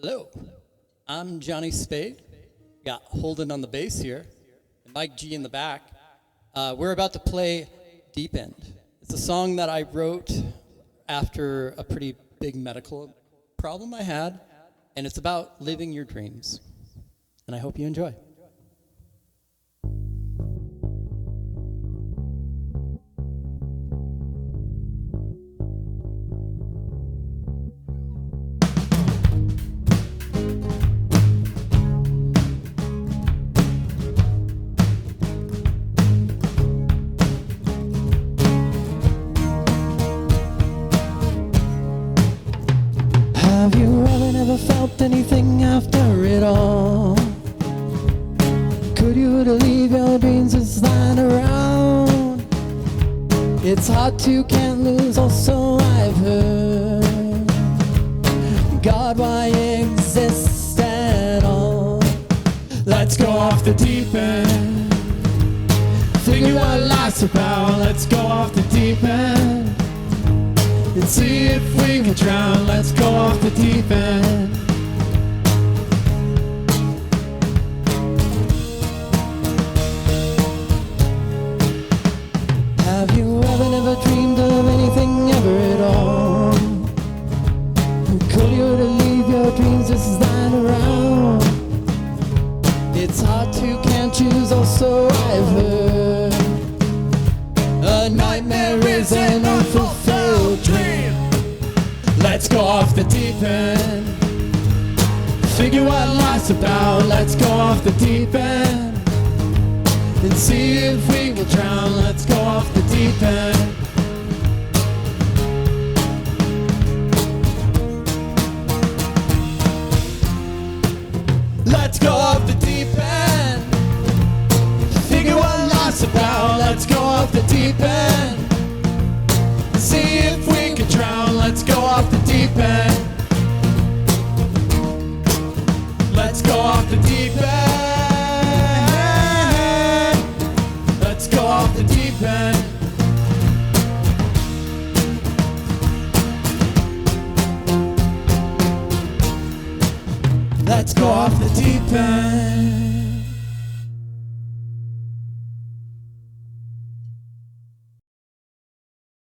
Hello, I'm Jonny Spade. Got Holden on the bass here, and Mike G in the back. We're about to play Deep End. It's a song that I wrote after a pretty big medical problem I had, and it's about living your dreams. And I hope you enjoy. Have you ever never felt anything after it all? Could you leave your dreams just lying around? It's hard to, can't lose, also I've heard. God, why exist at all? Let's go off the deep end. Figure what life's about. Let's go off the deep end and see if we can drown. Let's go off the deep end. Have you ever never dreamed of anything ever at all? Could you to leave your dreams just lying around? It's hard to, can't choose, also I've heard. A nightmare is an unfulfilled dream. Let's go off the deep end. Figure what life's about. Let's go off the deep end and see if we can drown. Let's go off the deep end. Let's go off the deep end. Figure what life's about. Let's go off the deep end. See if we can drown. Let's go off the deep end. Let's go off the deep end. Let's go off the deep end. Let's go off the deep end.